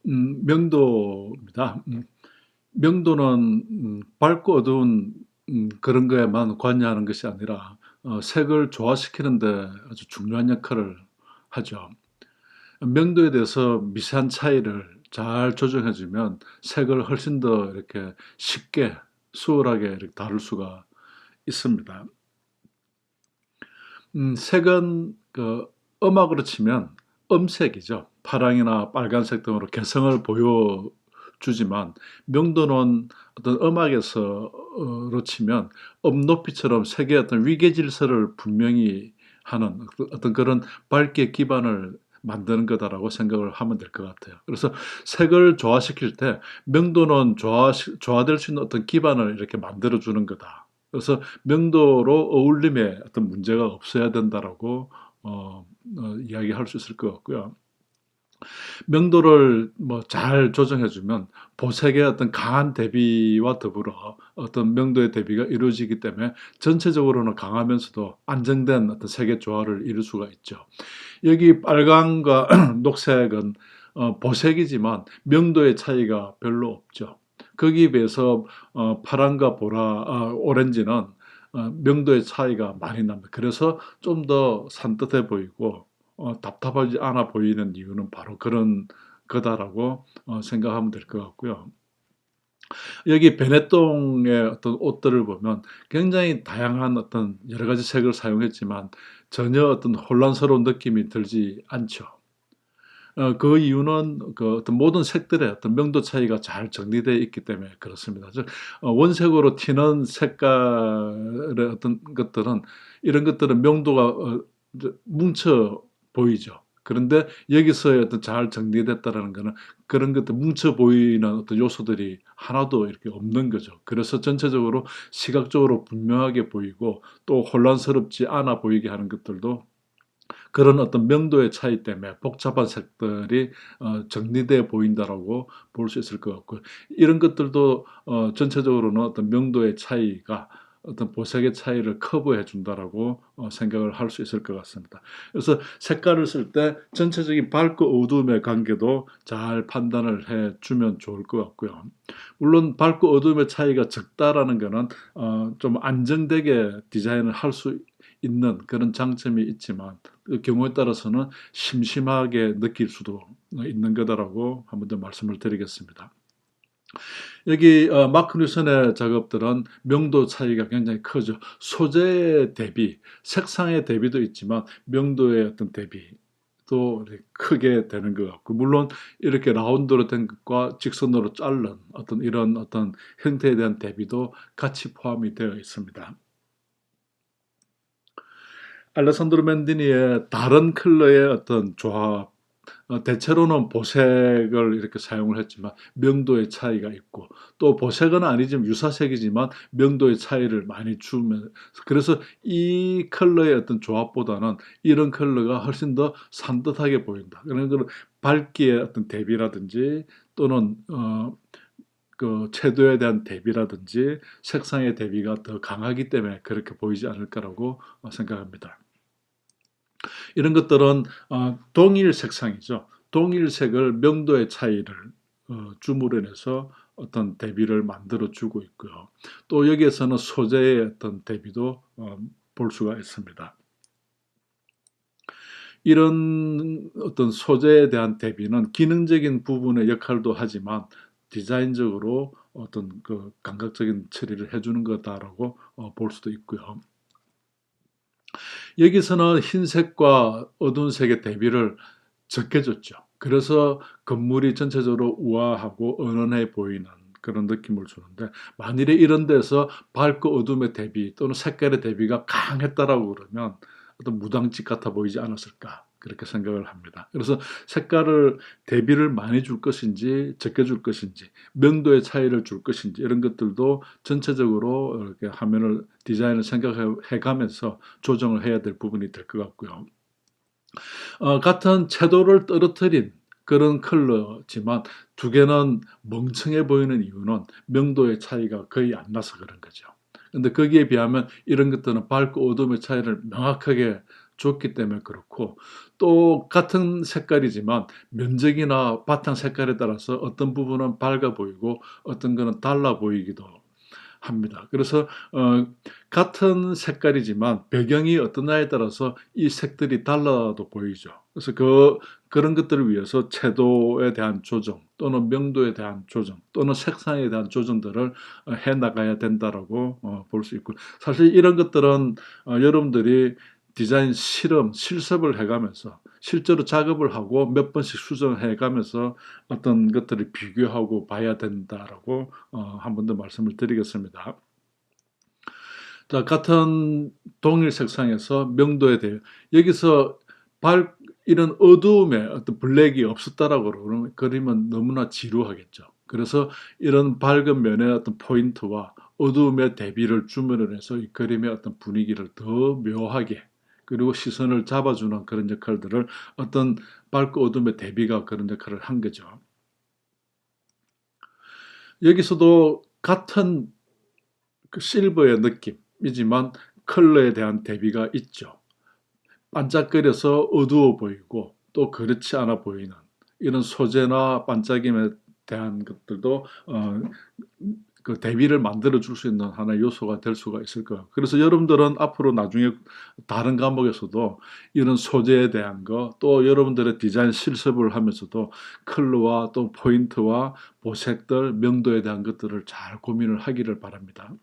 명도입니다. 명도는 밝고 어두운 그런 거에만 관여하는 것이 아니라 색을 조화시키는 데 아주 중요한 역할을 하죠. 명도에 대해서 미세한 차이를 잘 조정해 주면 색을 훨씬 더 이렇게 쉽게 수월하게 이렇게 다룰 수가 있습니다. 색은 그 음악으로 치면 음색이죠. 파랑이나 빨간색 등으로 개성을 보여주지만 명도는 어떤 음악에서로 치면 높이처럼 색의 어떤 위계 질서를 분명히 하는 어떤 그런 밝기의 기반을 만드는 거다라고 생각을 하면 될 것 같아요. 그래서 색을 조화시킬 때 명도는 조화될 수 있는 어떤 기반을 이렇게 만들어 주는 거다. 그래서 명도로 어울림에 어떤 문제가 없어야 된다라고 이야기할 수 있을 것 같고요. 명도를 뭐 잘 조정해주면 보색의 어떤 강한 대비와 더불어 어떤 명도의 대비가 이루어지기 때문에 전체적으로는 강하면서도 안정된 어떤 색의 조화를 이룰 수가 있죠. 여기 빨강과 녹색은 보색이지만 명도의 차이가 별로 없죠. 거기에 비해서 파랑과 오렌지는 명도의 차이가 많이 납니다. 그래서 좀 더 산뜻해 보이고 답답하지 않아 보이는 이유는 바로 그런 거다라고 생각하면 될 것 같고요. 여기 베네똥의 어떤 옷들을 보면 굉장히 다양한 어떤 여러 가지 색을 사용했지만 전혀 어떤 혼란스러운 느낌이 들지 않죠. 그 이유는 그 어떤 모든 색들의 어떤 명도 차이가 잘 정리되어 있기 때문에 그렇습니다. 즉, 원색으로 튀는 색깔의 어떤 것들은 이런 것들은 명도가 뭉쳐 보이죠. 그런데 여기서의 어떤 잘 정리됐다라는 것은 그런 것들 뭉쳐 보이는 어떤 요소들이 하나도 이렇게 없는 거죠. 그래서 전체적으로 시각적으로 분명하게 보이고 또 혼란스럽지 않아 보이게 하는 것들도 그런 어떤 명도의 차이 때문에 복잡한 색들이 정리되어 보인다라고 볼 수 있을 것 같고요. 이런 것들도 전체적으로는 어떤 명도의 차이가 어떤 보색의 차이를 커버해 준다라고 생각을 할 수 있을 것 같습니다. 그래서 색깔을 쓸 때 전체적인 밝고 어두움의 관계도 잘 판단을 해 주면 좋을 것 같고요. 물론 밝고 어두움의 차이가 적다라는 것은 좀 안정되게 디자인을 할 수 있는 그런 장점이 있지만 그 경우에 따라서는 심심하게 느낄 수도 있는 거다라고 한 번 더 말씀을 드리겠습니다. 여기 마크 뉴슨의 작업들은 명도 차이가 굉장히 크죠. 소재 대비, 색상의 대비도 있지만 명도의 어떤 대비도 크게 되는 것 같고, 물론 이렇게 라운드로 된 것과 직선으로 자른 어떤 이런 어떤 형태에 대한 대비도 같이 포함이 되어 있습니다. 알레산드로 맨디니의 다른 컬러의 어떤 조합, 대체로는 보색을 이렇게 사용을 했지만 명도의 차이가 있고 또 보색은 아니지만 유사색이지만 명도의 차이를 많이 주면 그래서 이 컬러의 어떤 조합보다는 이런 컬러가 훨씬 더 산뜻하게 보인다. 그런 건 밝기의 어떤 대비라든지 또는 그 채도에 대한 대비라든지 색상의 대비가 더 강하기 때문에 그렇게 보이지 않을까라고 생각합니다. 이런 것들은 동일 색상이죠. 동일 색을 명도의 차이를 줌으로 인해서 어떤 대비를 만들어 주고 있고요. 또 여기에서는 소재의 어떤 대비도 볼 수가 있습니다. 이런 어떤 소재에 대한 대비는 기능적인 부분의 역할도 하지만 디자인적으로 어떤 그 감각적인 처리를 해주는 거다라고 볼 수도 있고요. 여기서는 흰색과 어두운 색의 대비를 적게 줬죠. 그래서 건물이 전체적으로 우아하고 은은해 보이는 그런 느낌을 주는데 만일에 이런 데서 밝고 어둠의 대비 또는 색깔의 대비가 강했다라고 그러면 어떤 무당집 같아 보이지 않았을까 그렇게 생각을 합니다. 그래서 색깔을 대비를 많이 줄 것인지 적게 줄 것인지 명도의 차이를 줄 것인지 이런 것들도 전체적으로 이렇게 화면을 디자인을 생각해 가면서 조정을 해야 될 부분이 될 것 같고요. 같은 채도를 떨어뜨린 그런 컬러지만 두 개는 멍청해 보이는 이유는 명도의 차이가 거의 안 나서 그런 거죠. 근데 거기에 비하면 이런 것들은 밝고 어둠의 차이를 명확하게 줬기 때문에 그렇고, 또 같은 색깔이지만 면적이나 바탕 색깔에 따라서 어떤 부분은 밝아 보이고 어떤 거는 달라 보이기도 합니다. 그래서 같은 색깔이지만 배경이 어떠냐에 따라서 이 색들이 달라도 보이죠. 그래서 그런 것들을 위해서 채도에 대한 조정 또는 명도에 대한 조정 또는 색상에 대한 조정들을 해 나가야 된다라고 볼 수 있고, 사실 이런 것들은 여러분들이 디자인 실습을 해가면서 실제로 작업을 하고 몇 번씩 수정해 가면서 어떤 것들을 비교하고 봐야 된다라고 한 번 더 말씀을 드리겠습니다. 자, 같은 동일 색상에서 명도에 대해 여기서 이런 어두움에 어떤 블랙이 없었다라고 그러면 너무나 지루하겠죠. 그래서 이런 밝은 면의 어떤 포인트와 어두움의 대비를 줌으로 해서 이 그림의 어떤 분위기를 더 묘하게, 그리고 시선을 잡아주는 그런 역할들을, 어떤 밝고 어둠의 대비가 그런 역할을 한 거죠. 여기서도 같은 그 실버의 느낌이지만 컬러에 대한 대비가 있죠. 반짝거려서 어두워 보이고 또 그렇지 않아 보이는 이런 소재나 반짝임에 대한 것들도 그 대비를 만들어 줄 수 있는 하나의 요소가 될 수가 있을 거예요. 그래서 여러분들은 앞으로 나중에 다른 과목에서도 이런 소재에 대한 거, 또 여러분들의 디자인 실습을 하면서도 컬러와 또 포인트와 보색들, 명도에 대한 것들을 잘 고민을 하기를 바랍니다.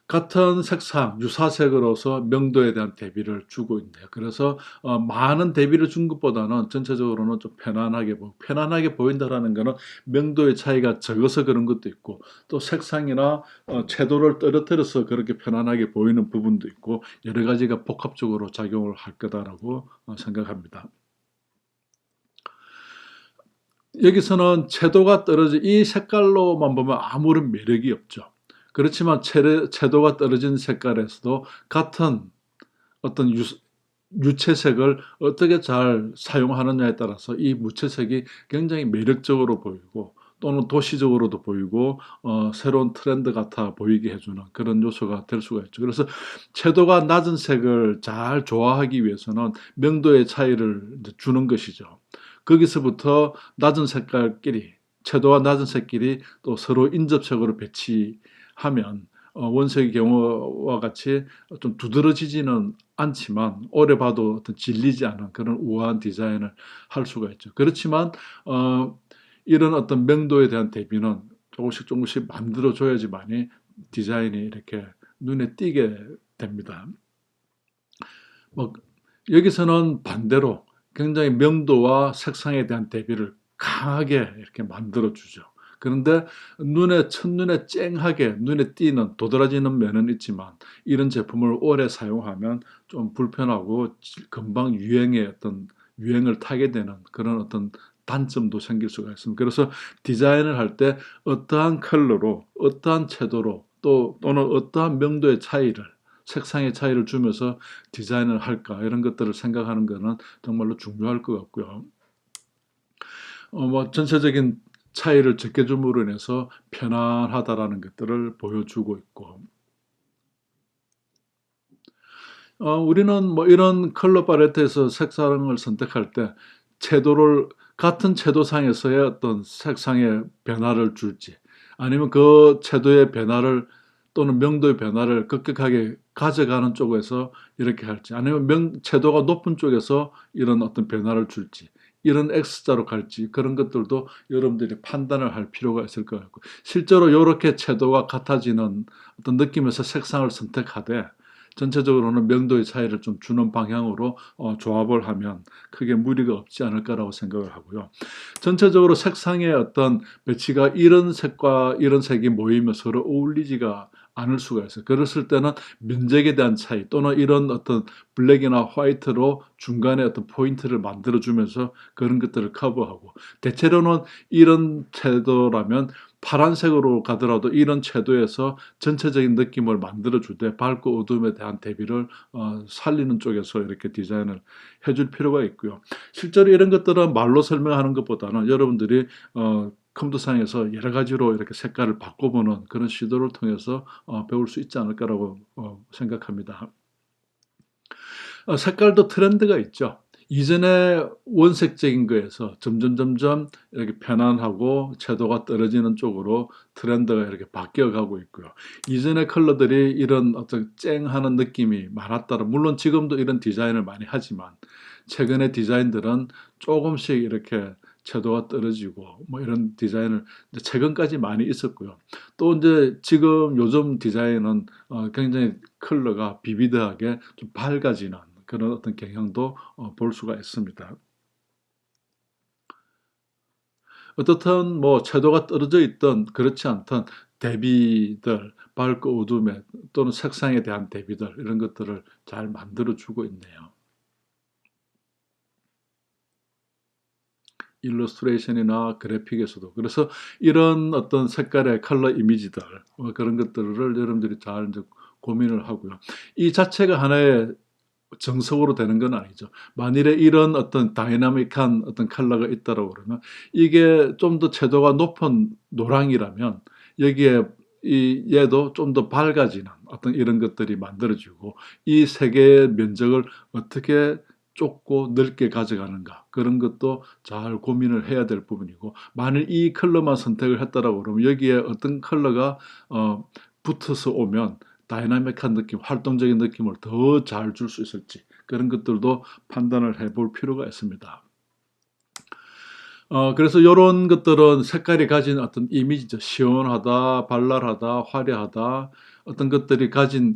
같은 색상, 유사색으로서 명도에 대한 대비를 주고 있네요. 그래서 많은 대비를 준 것보다는 전체적으로는 좀 편안하게 보인다라는 것은 명도의 차이가 적어서 그런 것도 있고, 또 색상이나 채도를 떨어뜨려서 그렇게 편안하게 보이는 부분도 있고, 여러 가지가 복합적으로 작용을 할 거다라고 생각합니다. 여기서는 채도가 떨어진 이 색깔로만 보면 아무런 매력이 없죠. 그렇지만 채도가 떨어진 색깔에서도 같은 어떤 유채색을 어떻게 잘 사용하느냐에 따라서 이 무채색이 굉장히 매력적으로 보이고 또는 도시적으로도 보이고 새로운 트렌드 같아 보이게 해주는 그런 요소가 될 수가 있죠. 그래서 채도가 낮은 색을 잘 조화하기 위해서는 명도의 차이를 주는 것이죠. 거기서부터 낮은 색깔끼리, 채도와 낮은 색끼리 또 서로 인접색으로 배치하면 원색의 경우와 같이 좀 두드러지지는 않지만 오래 봐도 어떤 질리지 않은 그런 우아한 디자인을 할 수가 있죠. 그렇지만 이런 어떤 명도에 대한 대비는 조금씩 만들어줘야지만이 디자인이 이렇게 눈에 띄게 됩니다. 뭐 여기서는 반대로 굉장히 명도와 색상에 대한 대비를 강하게 이렇게 만들어주죠. 그런데 첫눈에 쨍하게 눈에 띄는 도드라지는 면은 있지만 이런 제품을 오래 사용하면 좀 불편하고 금방 유행을 타게 되는 그런 어떤 단점도 생길 수가 있습니다. 그래서 디자인을 할 때 어떠한 컬러로, 어떠한 채도로 또는 어떠한 명도의 차이를, 색상의 차이를 주면서 디자인을 할까, 이런 것들을 생각하는 것은 정말로 중요할 것 같고요. 뭐 전체적인 차이를 적게 줌으로 인해서 편안하다라는 것들을 보여주고 있고, 우리는 뭐 이런 컬러 팔레트에서 색상을 선택할 때 같은 채도상에서의 어떤 색상의 변화를 줄지, 아니면 그 채도의 변화를 또는 명도의 변화를 급격하게 가져가는 쪽에서 이렇게 할지, 아니면 채도가 높은 쪽에서 이런 어떤 변화를 줄지, 이런 X자로 갈지, 그런 것들도 여러분들이 판단을 할 필요가 있을 것 같고, 실제로 이렇게 채도가 같아지는 어떤 느낌에서 색상을 선택하되 전체적으로는 명도의 차이를 좀 주는 방향으로 조합을 하면 크게 무리가 없지 않을까라고 생각을 하고요. 전체적으로 색상의 어떤 배치가 이런 색과 이런 색이 모이면 서로 어울리지가 않을 수가 있어요. 그랬을 때는 면적에 대한 차이 또는 이런 어떤 블랙이나 화이트로 중간에 어떤 포인트를 만들어주면서 그런 것들을 커버하고, 대체로는 이런 태도라면 파란색으로 가더라도 이런 채도에서 전체적인 느낌을 만들어줄 때 밝고 어두움에 대한 대비를 살리는 쪽에서 이렇게 디자인을 해줄 필요가 있고요. 실제로 이런 것들은 말로 설명하는 것보다는 여러분들이 컴퓨터상에서 여러 가지로 이렇게 색깔을 바꿔보는 그런 시도를 통해서 배울 수 있지 않을까라고 생각합니다. 색깔도 트렌드가 있죠. 이전에 원색적인 거에서 점점 이렇게 편안하고 채도가 떨어지는 쪽으로 트렌드가 이렇게 바뀌어가고 있고요. 이전의 컬러들이 이런 어떤 쨍하는 느낌이 많았다라, 물론 지금도 이런 디자인을 많이 하지만 최근의 디자인들은 조금씩 이렇게 채도가 떨어지고 뭐 이런 디자인을 최근까지 많이 있었고요. 또 이제 지금 요즘 디자인은 굉장히 컬러가 비비드하게 좀 밝아지는 그런 어떤 경향도 볼 수가 있습니다. 어떻든 뭐 채도가 떨어져 있던 그렇지 않던 대비들, 밝고 어둠에 또는 색상에 대한 대비들, 이런 것들을 잘 만들어 주고 있네요. 일러스트레이션이나 그래픽에서도. 그래서 이런 어떤 색깔의 컬러 이미지들, 그런 것들을 여러분들이 잘 이제 고민을 하고요. 이 자체가 하나의 정석으로 되는 건 아니죠. 만일에 이런 어떤 다이나믹한 어떤 컬러가 있다고 그러면, 이게 좀 더 채도가 높은 노랑이라면 여기에 얘도 좀 더 밝아지는 어떤 이런 것들이 만들어지고, 이 세 개의 면적을 어떻게 좁고 넓게 가져가는가, 그런 것도 잘 고민을 해야 될 부분이고, 만일 이 컬러만 선택을 했다라고 그러면 여기에 어떤 컬러가 붙어서 오면 다이나믹한 느낌, 활동적인 느낌을 더 잘 줄 수 있을지, 그런 것들도 판단을 해볼 필요가 있습니다. 그래서 이런 것들은 색깔이 가진 어떤 이미지죠. 시원하다, 발랄하다, 화려하다, 어떤 것들이 가진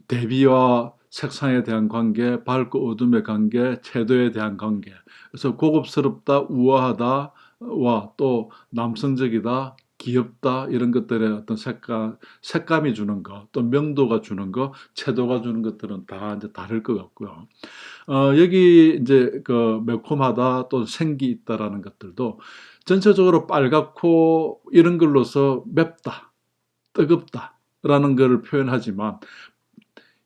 대비와 색상에 대한 관계, 밝고 어둠의 관계, 채도에 대한 관계. 그래서 고급스럽다, 우아하다와 또 남성적이다, 귀엽다, 이런 것들의 어떤 색감이 주는 거, 또 명도가 주는 거, 채도가 주는 것들은 다 이제 다를 것 같고요. 여기 이제 그 매콤하다, 또 생기 있다라는 것들도 전체적으로 빨갛고 이런 걸로서 맵다, 뜨겁다라는 것을 표현하지만,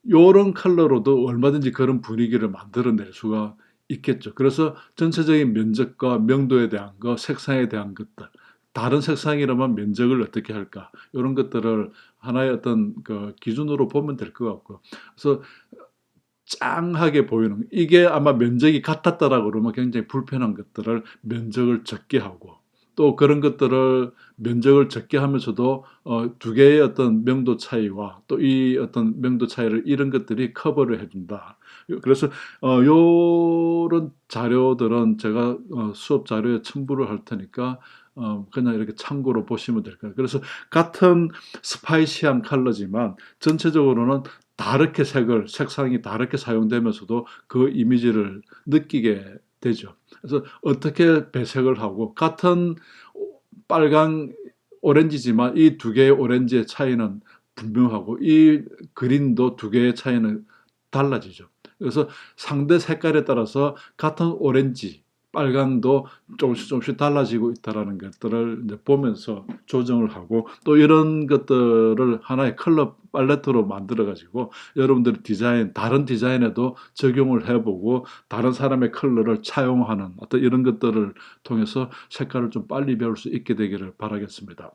요런 컬러로도 얼마든지 그런 분위기를 만들어낼 수가 있겠죠. 그래서 전체적인 면적과 명도에 대한 거, 색상에 대한 것들, 다른 색상이라면 면적을 어떻게 할까, 이런 것들을 하나의 어떤 그 기준으로 보면 될 것 같고요. 그래서 짱하게 보이는, 이게 아마 면적이 같았다라고 그러면 굉장히 불편한 것들을 면적을 적게 하고, 또 그런 것들을 면적을 적게 하면서도 두 개의 어떤 명도 차이와 또 이 어떤 명도 차이를, 이런 것들이 커버를 해준다. 그래서 요런 자료들은 제가 수업 자료에 첨부를 할 테니까 그냥 이렇게 참고로 보시면 될 거예요. 그래서 같은 스파이시한 컬러지만 전체적으로는 다르게 색상이 다르게 사용되면서도 그 이미지를 느끼게 되죠. 그래서 어떻게 배색을 하고, 같은 빨강 오렌지지만 이 두 개의 오렌지의 차이는 분명하고, 이 그린도 두 개의 차이는 달라지죠. 그래서 상대 색깔에 따라서 같은 오렌지, 빨강도 조금씩 달라지고 있다는 것들을 이제 보면서 조정을 하고, 또 이런 것들을 하나의 컬러 팔레트로 만들어 가지고 여러분들의 다른 디자인에도 적용을 해보고, 다른 사람의 컬러를 차용하는 어떤 이런 것들을 통해서 색깔을 좀 빨리 배울 수 있게 되기를 바라겠습니다.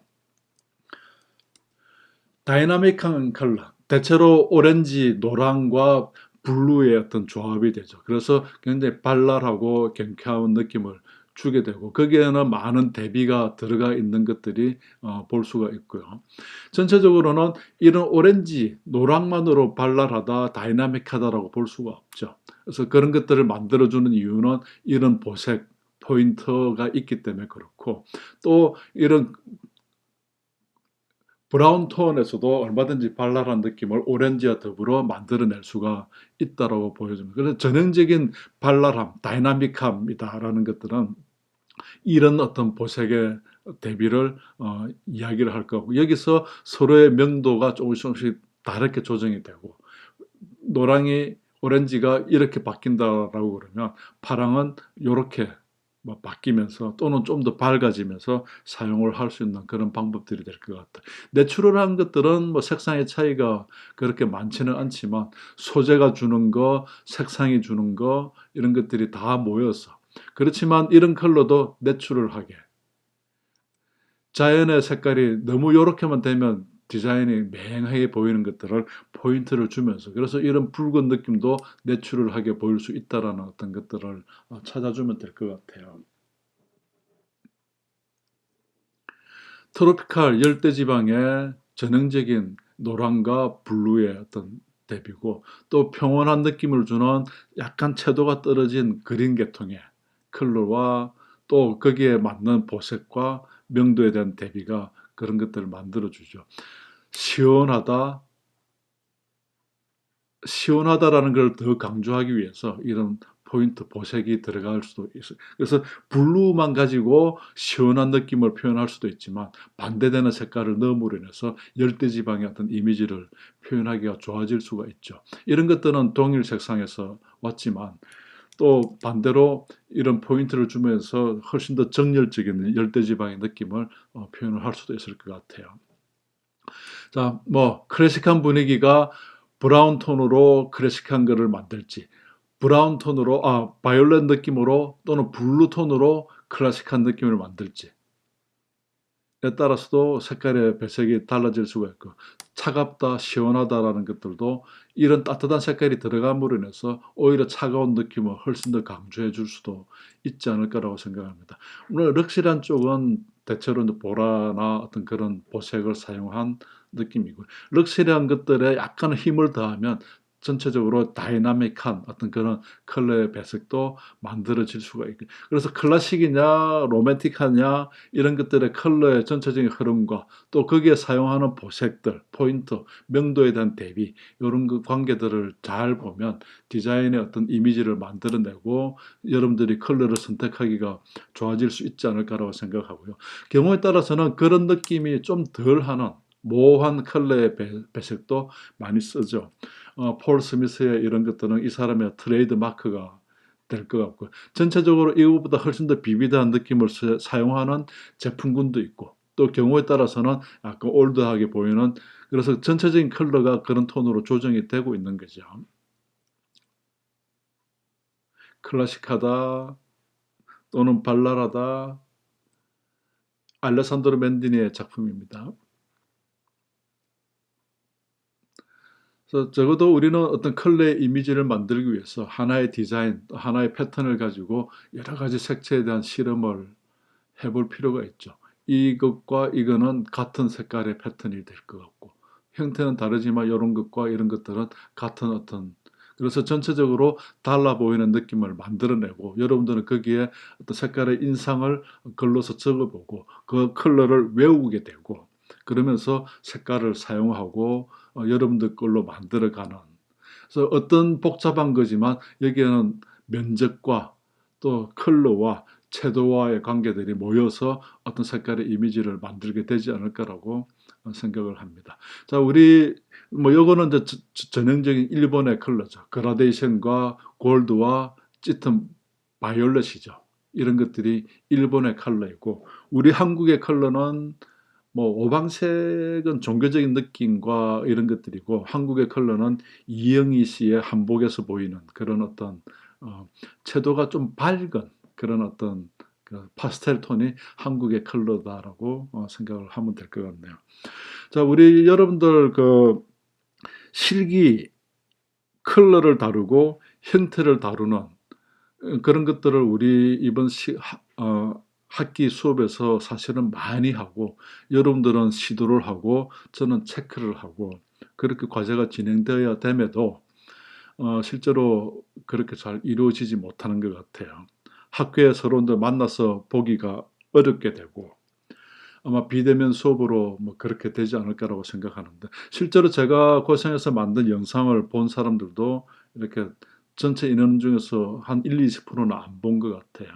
다이나믹한 컬러, 대체로 오렌지, 노랑과 블루의 어떤 조합이 되죠. 그래서 굉장히 발랄하고 경쾌한 느낌을 주게 되고, 거기에는 많은 대비가 들어가 있는 것들이 볼 수가 있고요. 전체적으로는 이런 오렌지, 노랑만으로 발랄하다, 다이나믹하다라고 볼 수가 없죠. 그래서 그런 것들을 만들어주는 이유는 이런 보색 포인트가 있기 때문에 그렇고, 또 이런 브라운 톤에서도 얼마든지 발랄한 느낌을 오렌지와 더불어 만들어낼 수가 있다고 보여집니다. 그래서 전형적인 발랄함, 다이나믹함이다라는 것들은 이런 어떤 보색의 대비를 이야기를 할 거고, 여기서 서로의 명도가 조금씩 다르게 조정이 되고, 노랑이 오렌지가 이렇게 바뀐다라고 그러면 파랑은 이렇게 뭐 바뀌면서, 또는 좀 더 밝아지면서 사용을 할 수 있는 그런 방법들이 될 것 같아요. 내추럴한 것들은 뭐 색상의 차이가 그렇게 많지는 않지만, 소재가 주는 거, 색상이 주는 거, 이런 것들이 다 모여서, 그렇지만 이런 컬러도 내추럴하게, 자연의 색깔이 너무 이렇게만 되면 디자인이 맹하게 보이는 것들을 포인트를 주면서, 그래서 이런 붉은 느낌도 내추럴하게 보일 수 있다라는 어떤 것들을 찾아주면 될 것 같아요. 트로피칼 열대지방의 전형적인 노란과 블루의 어떤 대비고, 또 평온한 느낌을 주는 약간 채도가 떨어진 그린 계통의 컬러와 또 거기에 맞는 보색과 명도에 대한 대비가 그런 것들을 만들어주죠. 시원하다, 시원하다라는 걸 더 강조하기 위해서 이런 포인트 보색이 들어갈 수도 있어요. 그래서 블루만 가지고 시원한 느낌을 표현할 수도 있지만, 반대되는 색깔을 넣음으로 인해서 열대지방의 어떤 이미지를 표현하기가 좋아질 수가 있죠. 이런 것들은 동일 색상에서 왔지만, 또 반대로 이런 포인트를 주면서 훨씬 더 정열적인 열대지방의 느낌을 표현을 할 수도 있을 것 같아요. 자, 뭐 클래식한 분위기가 브라운 톤으로 클래식한 거를 만들지, 브라운 톤으로 바이올렛 느낌으로 또는 블루 톤으로 클래식한 느낌을 만들지에 따라서도 색깔의 배색이 달라질 수가 있고, 차갑다, 시원하다라는 것들도 이런 따뜻한 색깔이 들어감으로 인해서 오히려 차가운 느낌을 훨씬 더 강조해 줄 수도 있지 않을까라고 생각합니다. 오늘 럭셔리한 쪽은 대체로 보라나 어떤 그런 보색을 사용한 느낌이고, 럭셔리한 것들에 약간 힘을 더하면 전체적으로 다이나믹한 어떤 그런 컬러의 배색도 만들어질 수가 있고, 그래서 클래식이냐 로맨틱하냐 이런 것들의 컬러의 전체적인 흐름과 또 거기에 사용하는 보색들, 포인트, 명도에 대한 대비, 이런 그 관계들을 잘 보면 디자인의 어떤 이미지를 만들어내고 여러분들이 컬러를 선택하기가 좋아질 수 있지 않을까라고 생각하고요. 경우에 따라서는 그런 느낌이 좀 덜하는 모호한 컬러의 배색도 많이 쓰죠. 폴 스미스의 이런 것들은 이 사람의 트레이드 마크가 될 것 같고, 전체적으로 이거보다 훨씬 더 비비드한 느낌을 사용하는 제품군도 있고, 또 경우에 따라서는 약간 올드하게 보이는, 그래서 전체적인 컬러가 그런 톤으로 조정이 되고 있는 거죠. 클래식하다 또는 발랄하다, 알레산드로 맨디니의 작품입니다. 그래서 적어도 우리는 어떤 컬러의 이미지를 만들기 위해서 하나의 디자인, 하나의 패턴을 가지고 여러 가지 색채에 대한 실험을 해볼 필요가 있죠. 이것과 이거는 같은 색깔의 패턴이 될 것 같고, 형태는 다르지만 이런 것과 이런 것들은 같은 어떤, 그래서 전체적으로 달라 보이는 느낌을 만들어내고, 여러분들은 거기에 어떤 색깔의 인상을 글로서 적어보고 그 컬러를 외우게 되고, 그러면서 색깔을 사용하고 여러분들 걸로 만들어가는, 그래서 어떤 복잡한 거지만 여기에는 면적과 또 컬러와 채도와의 관계들이 모여서 어떤 색깔의 이미지를 만들게 되지 않을까라고 생각을 합니다. 자, 우리 뭐 요거는 이제 전형적인 일본의 컬러죠. 그라데이션과 골드와 짙은 바이올렛이죠. 이런 것들이 일본의 컬러이고, 우리 한국의 컬러는 뭐 오방색은 종교적인 느낌과 이런 것들이고, 한국의 컬러는 이영희 씨의 한복에서 보이는 그런 어떤 채도가 좀 밝은 그런 어떤 그 파스텔 톤이 한국의 컬러다라고 생각을 하면 될 것 같네요. 자, 우리 여러분들 그 실기, 컬러를 다루고 형태를 다루는 그런 것들을 우리 이번 학기 수업에서 사실은 많이 하고, 여러분들은 시도를 하고 저는 체크를 하고, 그렇게 과제가 진행되어야 됨에도 실제로 그렇게 잘 이루어지지 못하는 것 같아요. 학교에 서로들 만나서 보기가 어렵게 되고, 아마 비대면 수업으로 뭐 그렇게 되지 않을까라고 생각하는데, 실제로 제가 고생해서 만든 영상을 본 사람들도 이렇게 전체 인원 중에서 한 1-20%는 안 본 것 같아요.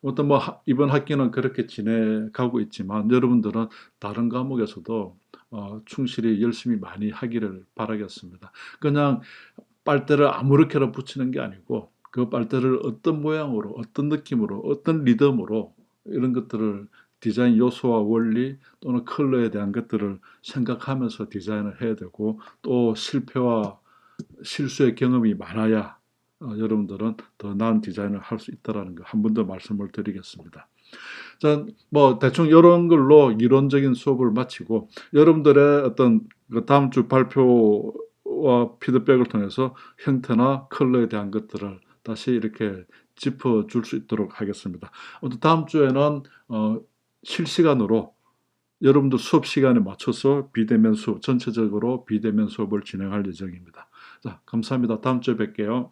어떤 뭐 이번 학기는 그렇게 지내가고 있지만, 여러분들은 다른 과목에서도 충실히 열심히 많이 하기를 바라겠습니다. 그냥 빨대를 아무렇게나 붙이는 게 아니고, 그 빨대를 어떤 모양으로, 어떤 느낌으로, 어떤 리듬으로, 이런 것들을 디자인 요소와 원리 또는 컬러에 대한 것들을 생각하면서 디자인을 해야 되고, 또 실패와 실수의 경험이 많아야 여러분들은 더 나은 디자인을 할 수 있다라는 거 한 번 더 말씀을 드리겠습니다. 자, 뭐 대충 이런 걸로 이론적인 수업을 마치고 여러분들의 어떤 그 다음 주 발표와 피드백을 통해서 형태나 컬러에 대한 것들을 다시 이렇게 짚어줄 수 있도록 하겠습니다. 다음 주에는 실시간으로 여러분들 수업 시간에 맞춰서 비대면 수업, 전체적으로 비대면 수업을 진행할 예정입니다. 자, 감사합니다. 다음 주에 뵐게요.